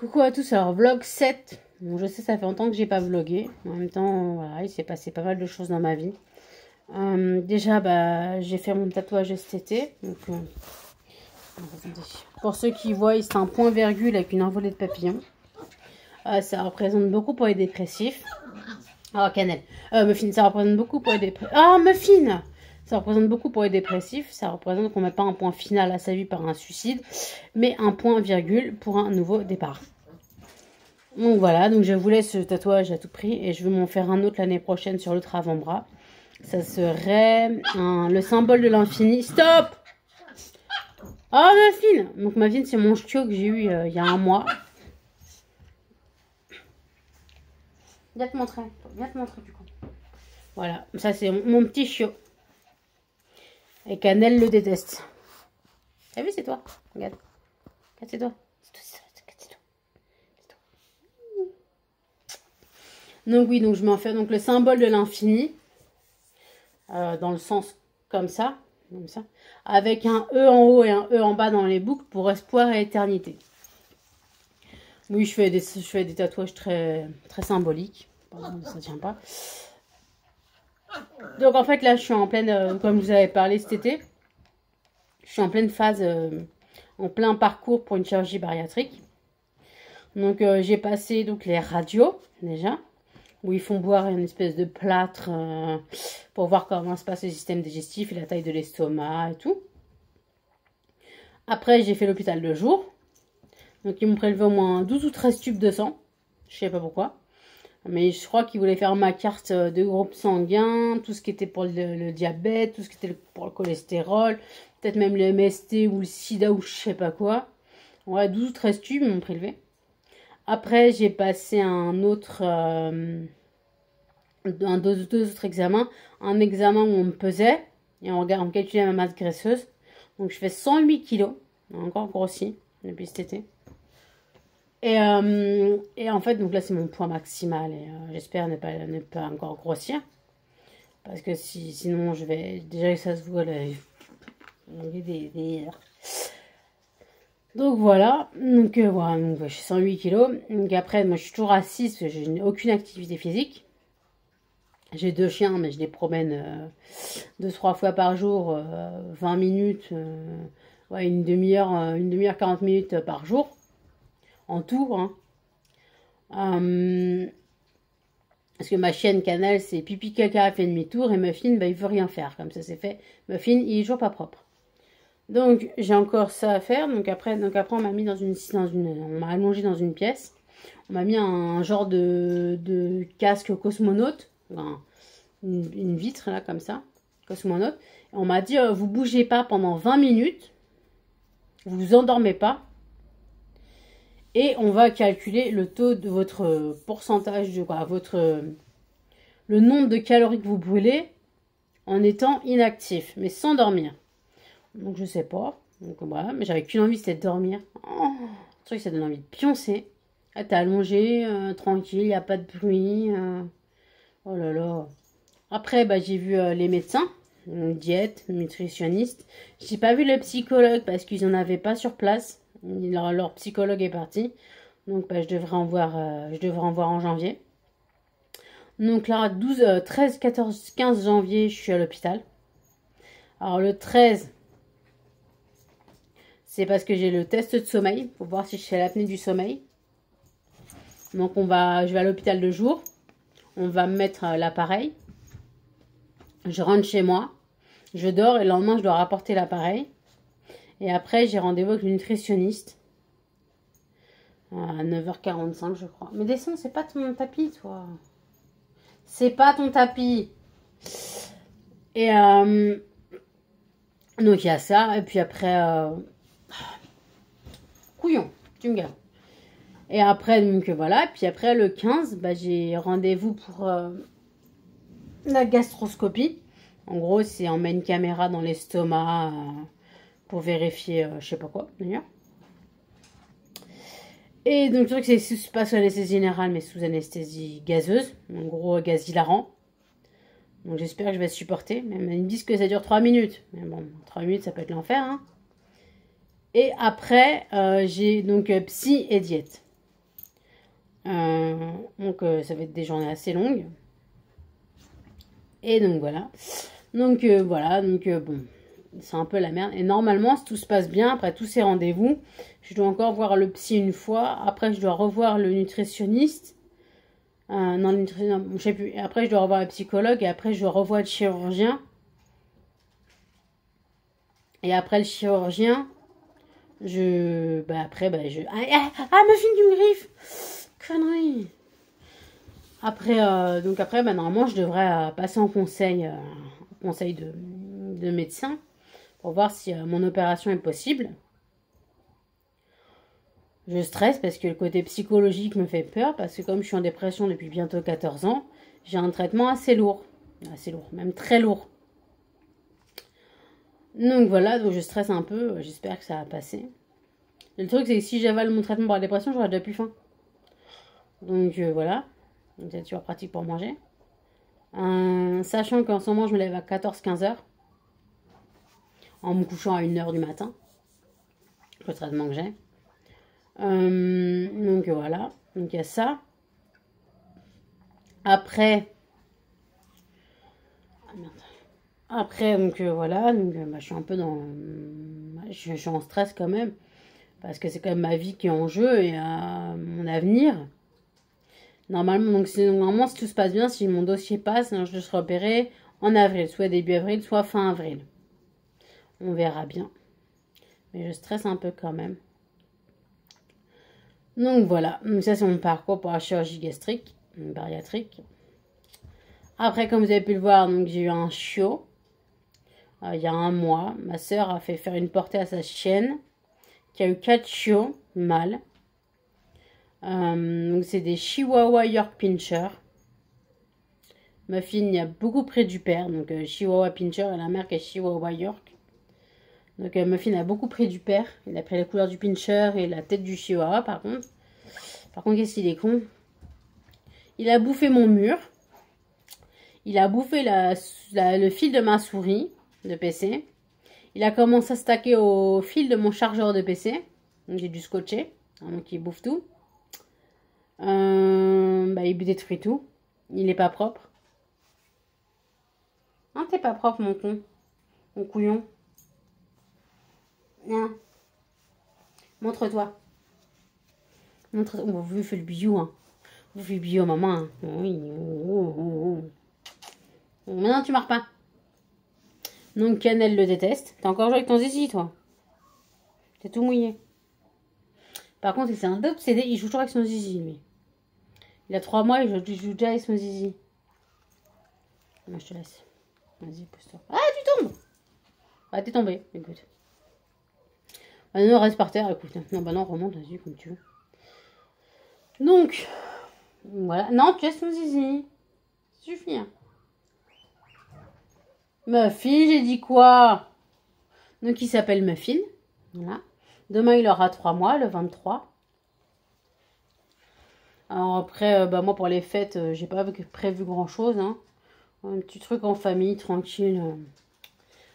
Coucou à tous, alors vlog 7. Bon, je sais, ça fait longtemps que j'ai pas vlogué. En même temps, voilà, il s'est passé pas mal de choses dans ma vie. Déjà, bah, j'ai fait mon tatouage cet été. Donc, attendez. Pour ceux qui voient, c'est un point virgule avec une envolée de papillons. Ça représente beaucoup pour les dépressifs. Ah, cannelle. Muffin, ça représente beaucoup pour les dépressifs. Ah, Muffin! Ça représente beaucoup pour les dépressifs. Ça représente qu'on ne met pas un point final à sa vie par un suicide, mais un point virgule pour un nouveau départ. Donc voilà, donc je voulais ce tatouage à tout prix et je veux m'en faire un autre l'année prochaine sur l'autre avant-bras. Ça serait le symbole de l'infini. Stop! Oh, Muffin! Donc Muffin, c'est mon chiot que j'ai eu il y a un mois. Viens te montrer du coup. Voilà, ça c'est mon petit chiot. Et Cannelle le déteste. T'as vu, c'est toi. Regarde. Regarde, c'est toi. Donc oui, donc je m'en fais donc le symbole de l'infini. Dans le sens comme ça. Avec un E en haut et un E en bas dans les boucles pour espoir et éternité. Oui, je fais des tatouages très, très symboliques. Pardon, ça tient pas. Donc en fait là, je suis en pleine, comme je vous avais parlé cet été, je suis en pleine phase, en plein parcours pour une chirurgie bariatrique. Donc j'ai passé donc les radios déjà, où ils font boire une espèce de plâtre pour voir comment se passe le système digestif et la taille de l'estomac et tout. Après j'ai fait l'hôpital de jour. Donc ils m'ont prélevé au moins 12 ou 13 tubes de sang. Je sais pas pourquoi. Mais je crois qu'ils voulaient faire ma carte de groupe sanguin, tout ce qui était pour le diabète, tout ce qui était pour le cholestérol, peut-être même le MST ou le sida ou je sais pas quoi. Ouais, 12 ou 13 tubes ils m'ont prélevé. Après, j'ai passé un autre, deux autres examens. Un examen où on me pesait et on calculait ma masse graisseuse. Donc je fais 108 kilos, encore grossi depuis cet été. Et en fait, donc là, c'est mon poids maximal. Et j'espère ne pas encore grossir. Parce que sinon, je vais... Déjà que ça se voit, là... Donc voilà. Donc voilà, donc, je suis 108 kilos. Donc après, moi, je suis toujours assise parce que je n'ai aucune activité physique. J'ai 2 chiens, mais je les promène 2-3 fois par jour, 20 minutes, ouais, une demi-heure, 40 minutes par jour. En tout, hein. Parce que ma chienne Cannelle, c'est pipi caca, fait demi-tour, et Muffin, bah, il veut rien faire, comme ça c'est fait. Muffin, il est toujours pas propre. Donc j'ai encore ça à faire. Donc après on m'a mis on m'a allongé dans une pièce. On m'a mis un genre de casque cosmonaute, enfin, une vitre là comme ça, cosmonaute. Et on m'a dit vous bougez pas pendant 20 minutes, vous vous endormez pas. Et on va calculer le taux de votre pourcentage de quoi, le nombre de calories que vous brûlez en étant inactif, mais sans dormir. Donc je sais pas. Donc voilà, mais j'avais qu'une envie, c'était de dormir. Oh, le truc, ça donne envie de pioncer. Là, t'es allongé, tranquille, il n'y a pas de bruit. Oh là là. Après, bah, j'ai vu les médecins, diète, nutritionniste. J'ai pas vu le psychologue parce qu'ils n'en avaient pas sur place. Leur psychologue est parti. Donc bah, je devrais en voir en janvier. Donc là, 12, 13, 14, 15 janvier, je suis à l'hôpital. Alors le 13, c'est parce que j'ai le test de sommeil pour voir si je fais l'apnée du sommeil. Donc je vais à l'hôpital de jour. On va me mettre l'appareil. Je rentre chez moi. Je dors et le lendemain, je dois rapporter l'appareil. Et après, j'ai rendez-vous avec le nutritionniste. À 9h45, je crois. Mais descends, c'est pas ton tapis, toi. C'est pas ton tapis. Et donc, il y a ça. Et puis après... couillon, tu me gardes. Et après, donc voilà. Et puis après, le 15, bah, j'ai rendez-vous pour la gastroscopie. En gros, c'est on met une caméra dans l'estomac pour vérifier, je sais pas quoi, d'ailleurs. Et donc, le truc, c'est pas sous anesthésie générale, mais sous anesthésie gazeuse. En gros, gaz hilarant. Donc, j'espère que je vais supporter. Même ils me disent que ça dure 3 minutes. Mais bon, 3 minutes, ça peut être l'enfer. Hein. Et après, j'ai donc psy et diète. Donc ça va être des journées assez longues. Et donc voilà. Donc voilà, donc bon, c'est un peu la merde. Et normalement, si tout se passe bien, après tous ces rendez-vous, je dois encore voir le psy une fois. Après, je dois revoir le nutritionniste. Non, le nutritionniste, je sais plus. Et après, je dois revoir le psychologue. Et après, je revois le chirurgien. Et après le chirurgien, après, je... Muffin, tu me griffes! Connerie! Après, donc après, normalement, je devrais passer en conseil de médecin pour voir si mon opération est possible. Je stresse parce que le côté psychologique me fait peur, parce que comme je suis en dépression depuis bientôt 14 ans, j'ai un traitement assez lourd, même très lourd. Donc voilà, donc je stresse un peu, j'espère que ça va passer. Le truc, c'est que si j'avale mon traitement pour la dépression, j'aurais déjà plus faim. Donc voilà, donc c'est toujours pratique pour manger. Sachant qu'en ce moment, je me lève à 14-15 heures, en me couchant à 1 heure du matin, le traitement que j'ai. Donc voilà, donc il y a ça. Après, donc voilà, donc je suis un peu dans, je suis en stress quand même, parce que c'est quand même ma vie qui est en jeu et mon avenir. Normalement, si tout se passe bien, si mon dossier passe, je serai opérée en avril, soit début avril, soit fin avril. On verra bien. Mais je stresse un peu quand même. Donc voilà, donc ça c'est mon parcours pour la chirurgie gastrique, bariatrique. Après, comme vous avez pu le voir, donc j'ai eu un chiot. Il y a 1 mois, ma soeur a fait faire une portée à sa chienne, qui a eu 4 chiots mâles. Donc c'est des Chihuahua York Pinscher. Muffin y a beaucoup près du père, donc Chihuahua Pinscher et la mère qui est Chihuahua York. Donc Muffin a beaucoup pris du père. Il a pris la couleur du Pinscher et la tête du Chihuahua par contre. Par contre, qu'est-ce qu'il est con? Il a bouffé mon mur. Il a bouffé le fil de ma souris de PC. Il a commencé à se taquer au fil de mon chargeur de PC. Donc j'ai dû scotcher. Donc il bouffe tout. Il détruit tout. Il est pas propre. Hein, t'es pas propre, mon con. Mon couillon. Viens. Montre-toi. Montre. Oh, vous faites le bisou, hein. Vous faites le bisou, maman. Hein. Oui. Maintenant, tu marres pas. Donc, Canel le déteste. T'as encore joué avec ton zizi, toi. T'es tout mouillé. Par contre, c'est un obsédé. Il joue toujours avec son zizi, lui. Il a 3 mois, il joue déjà avec son zizi. Moi, je te laisse. Vas-y, pousse-toi. Ah, tu tombes! Ah, t'es tombé, écoute. Ah non, reste par terre, écoute. Non, remonte, vas-y, comme tu veux. Donc, voilà. Non, tu laisses ton zizi. Ça suffit, hein. Muffin, j'ai dit quoi? Donc, il s'appelle Muffin. Voilà. Demain, il aura 3 mois, le 23. Alors après, moi, pour les fêtes, j'ai pas prévu grand-chose, hein. Un petit truc en famille, tranquille.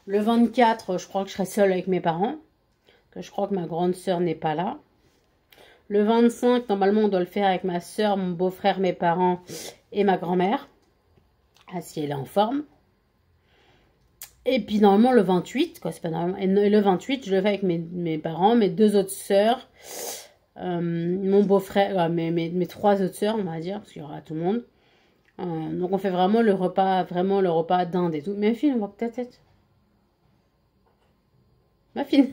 Le 24, je crois que je serai seule avec mes parents. Je crois que ma grande sœur n'est pas là. Le 25, normalement, on doit le faire avec ma sœur, mon beau-frère, mes parents et ma grand-mère. Ah, si elle est en forme. Et puis, normalement, le 28, quoi, c'est pas normal. Et le 28, je le fais avec mes parents, mes 2 autres sœurs, mon beau-frère, mes 3 autres sœurs, on va dire, parce qu'il y aura tout le monde. Donc, on fait vraiment le repas d'Inde et tout. Mais Muffin, on voit que ta tête. Muffin.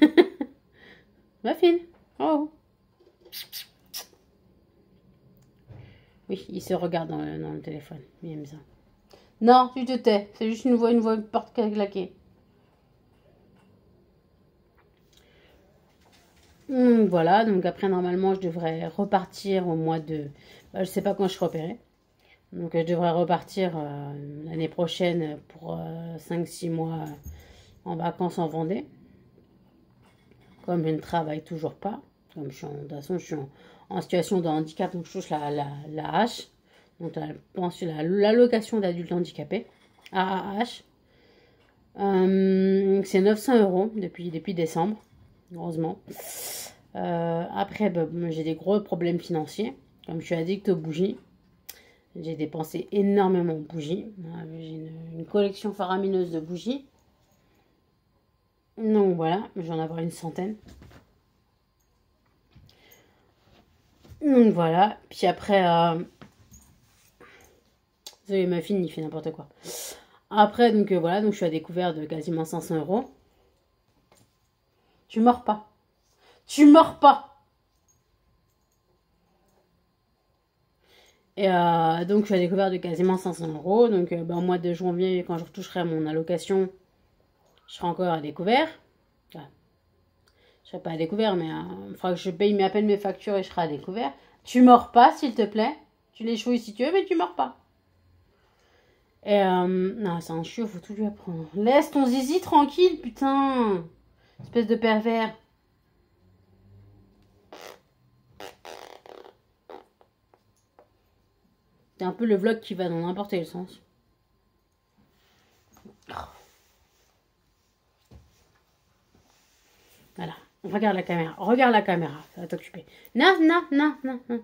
Muffin. Oh. Oui, il se regarde dans le téléphone. Il aime ça. Non, tu te tais. C'est juste une voix porte claquée. Voilà, donc après, normalement, je devrais repartir au mois de... je sais pas quand je serai opérée. Donc, je devrais repartir l'année prochaine pour 5-6 mois en vacances en Vendée. Comme je ne travaille toujours pas. Comme de toute façon, je suis en situation de handicap, donc je touche la hache. Donc, l'allocation d'adulte handicapé, AAH. C'est 900 € depuis décembre, heureusement. Après, j'ai des gros problèmes financiers. Comme je suis addict aux bougies, j'ai dépensé énormément de bougies. J'ai une collection faramineuse de bougies. Donc voilà, j'en avoir une centaine. Donc voilà, puis après, vous savez, ma fille, il fait n'importe quoi. Après, donc voilà, donc je suis à découvert de quasiment 500 euros. Tu mords pas. Tu mords pas. Et donc je suis à découvert de quasiment 500 euros. Donc au mois de janvier, quand je retoucherai mon allocation, je serai encore à découvert. Enfin, je serai pas à découvert, mais il faudra que je paye à peine mes factures et je serai à découvert. Tu mords pas, s'il te plaît. Tu les chouilles si tu veux, mais tu mords pas. Et non, c'est un chiot, faut tout lui apprendre. Laisse ton zizi tranquille, putain. Espèce de pervers. C'est un peu le vlog qui va dans n'importe quel sens. Voilà. Regarde la caméra. Regarde la caméra. Ça va t'occuper. Non, non, non, non, non.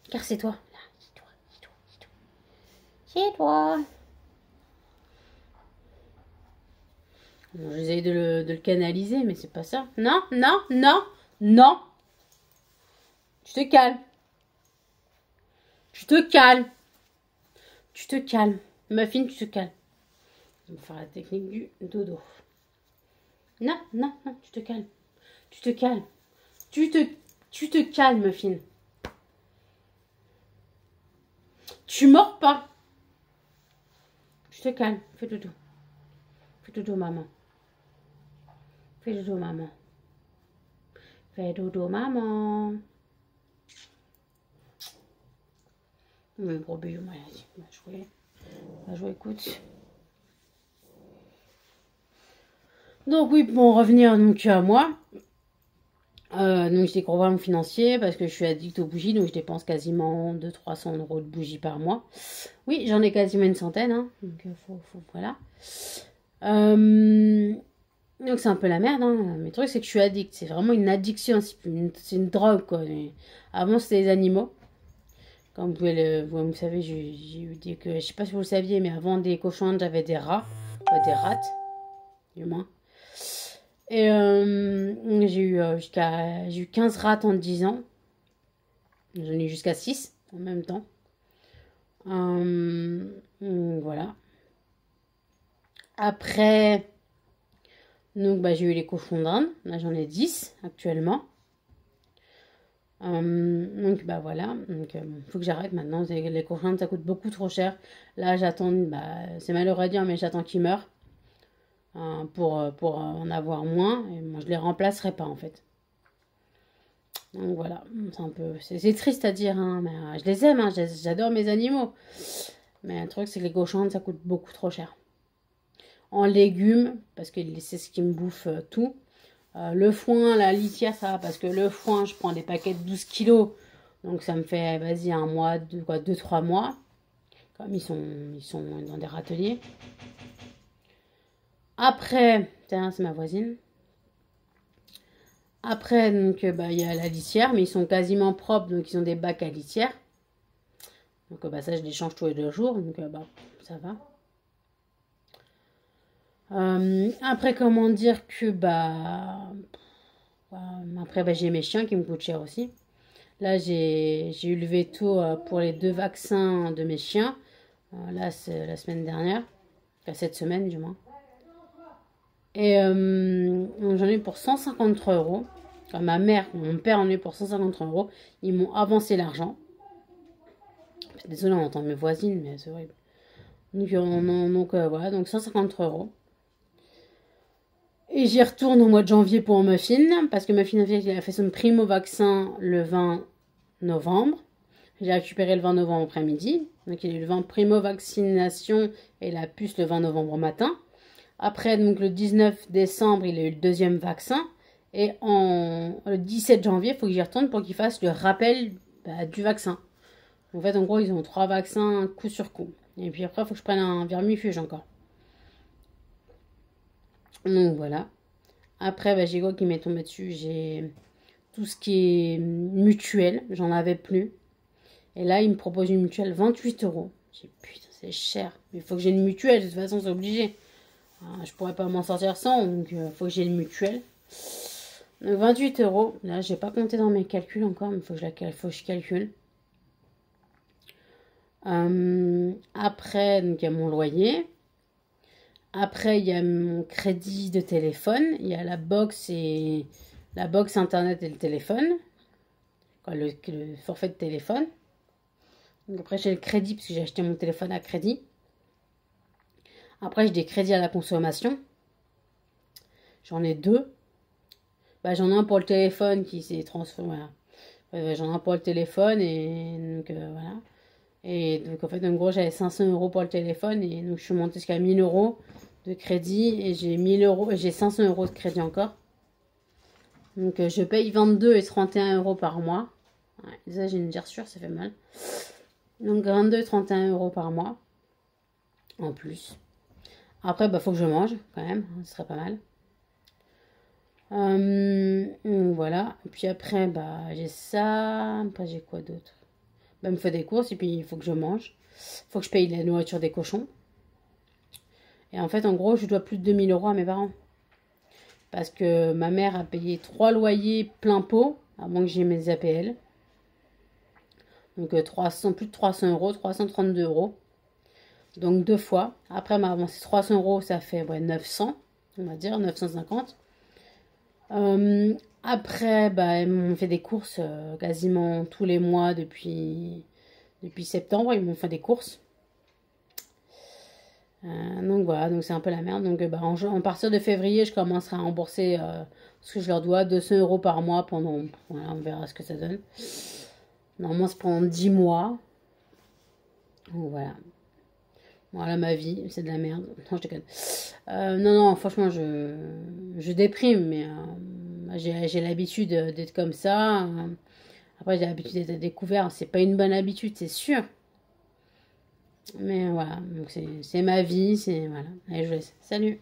Car c'est toi. Là, c'est toi, c'est toi, c'est toi. C'est toi. Bon, j'essaye de le canaliser, mais c'est pas ça. Non, non, non, non. Tu te calmes. Tu te calmes. Tu te calmes. Muffin, tu te calmes. On va faire la technique du dodo. Non, non, non, tu te calmes. Tu te calmes. Tu te calmes, Muffin. Tu mords pas. Tu te calmes. Fais dodo. Fais dodo, maman. Fais dodo, maman. Fais dodo, maman. Mais gros bébé, on va jouer. On va jouer, écoute. Donc oui, pour en revenir donc à moi. Donc j'ai des gros problèmes financiers parce que je suis addict aux bougies, donc je dépense quasiment 200-300 euros de bougies par mois. Oui, j'en ai quasiment une centaine, hein, donc voilà. Donc c'est un peu la merde, hein. Mais le truc c'est que je suis addict, c'est vraiment une addiction, c'est une drogue quoi. Avant c'était les animaux. Comme vous savez, j'ai eu dit que, je sais pas si vous le saviez, mais avant des cochons, j'avais des rats, des rats, du moins. Et j'ai eu 15 rats en 10 ans. J'en ai eu jusqu'à 6 en même temps. Voilà. Après, donc j'ai eu les cochons d'Inde. Là j'en ai 10 actuellement. Donc voilà, donc faut que j'arrête maintenant. Les cochons d'Inde ça coûte beaucoup trop cher. Là j'attends, c'est malheureux à dire, mais j'attends qu'ils meurent. Pour en avoir moins, et moi je les remplacerai pas en fait. Donc voilà, c'est un peu, c'est triste à dire, hein, mais je les aime, hein, j'adore mes animaux. Mais le truc c'est que les cochons ça coûte beaucoup trop cher. En légumes, parce que c'est ce qui me bouffe tout. Le foin, la litière, ça va, parce que le foin, je prends des paquets de 12 kilos, donc ça me fait, vas-y, un mois, 2-3 mois. Comme ils sont dans des râteliers. Après, tiens, c'est ma voisine. Après, donc, il y a la litière, mais ils sont quasiment propres, donc ils ont des bacs à litière. Donc, ça, je les change tous les 2 jours, donc, ça va. Après, comment dire que, après, j'ai mes chiens qui me coûtent cher aussi. Là, j'ai eu le veto pour les 2 vaccins de mes chiens. Là, c'est la semaine dernière. Enfin, cette semaine, du moins. Et j'en ai eu pour 153 euros. Enfin, ma mère, mon père en a eu pour 153 euros. Ils m'ont avancé l'argent. Désolée, on entend mes voisines, mais c'est horrible. Donc, voilà, donc 153 euros. Et j'y retourne au mois de janvier pour Muffin, parce que Muffin a fait son primo vaccin le 20 novembre. J'ai récupéré le 20 novembre après-midi. Donc il a eu le 20 primo vaccination et la puce le 20 novembre matin. Après, donc le 19 décembre, il a eu le 2e vaccin. Et le 17 janvier, il faut que j'y retourne pour qu'il fasse le rappel du vaccin. En fait, en gros, ils ont 3 vaccins coup sur coup. Et puis après, il faut que je prenne un vermifuge encore. Donc voilà. Après, bah, j'ai quoi qui m'est tombé dessus? J'ai tout ce qui est mutuelle. J'en avais plus. Et là, il me propose une mutuelle 28 euros. J'ai dit, putain, c'est cher. Il faut que j'ai une mutuelle. De toute façon, c'est obligé. Je pourrais pas m'en sortir sans. Donc, il faut que j'ai une mutuelle. Donc, 28 euros. Là, j'ai pas compté dans mes calculs encore. Mais il faut que je calcule. Après, donc, il y a mon loyer. Après, il y a mon crédit de téléphone. Il y a la box internet et le téléphone. Le forfait de téléphone. Donc après, j'ai le crédit parce que j'ai acheté mon téléphone à crédit. Après, j'ai des crédits à la consommation. J'en ai 2. Bah, j'en ai un pour le téléphone qui s'est transformé. Voilà. J'en ai un pour le téléphone et donc voilà. Et donc en fait, en gros, j'avais 500 euros pour le téléphone et donc je suis montée jusqu'à 1000 euros de crédit et j'ai 1000 euros, j'ai 500 euros de crédit encore. Donc je paye 22 et 31 euros par mois. Ouais, ça, j'ai une gerçure, ça fait mal. Donc 22 et 31 euros par mois en plus. Après, bah, faut que je mange quand même, ce serait pas mal. Voilà. Et puis après, bah, j'ai ça. Après, j'ai quoi d'autre? Bah, il me faut des courses et puis il faut que je mange. Il faut que je paye la nourriture des cochons. Et en fait, en gros, je dois plus de 2000 euros à mes parents. Parce que ma mère a payé 3 loyers plein pot, à moins que j'ai mes APL. Donc plus de 300 euros, 332 euros. Donc 2 fois. Après, elle m'a avancé 300 euros, ça fait 900, on va dire, 950. Après, bah, elles m'ont fait des courses quasiment tous les mois depuis septembre. Ils m'ont fait des courses. Donc voilà, donc c'est un peu la merde. Donc bah, en partir de février, je commencerai à rembourser ce que je leur dois, 200 euros par mois pendant... Voilà, on verra ce que ça donne. Normalement, c'est pendant 10 mois. Donc voilà. Voilà ma vie, c'est de la merde. Non, je déconne. Non, franchement, je déprime, mais j'ai l'habitude d'être comme ça. Après, j'ai l'habitude d'être à découvert. C'est pas une bonne habitude, c'est sûr. Mais voilà, donc c'est ma vie, c'est voilà. Allez, je vous laisse. Salut!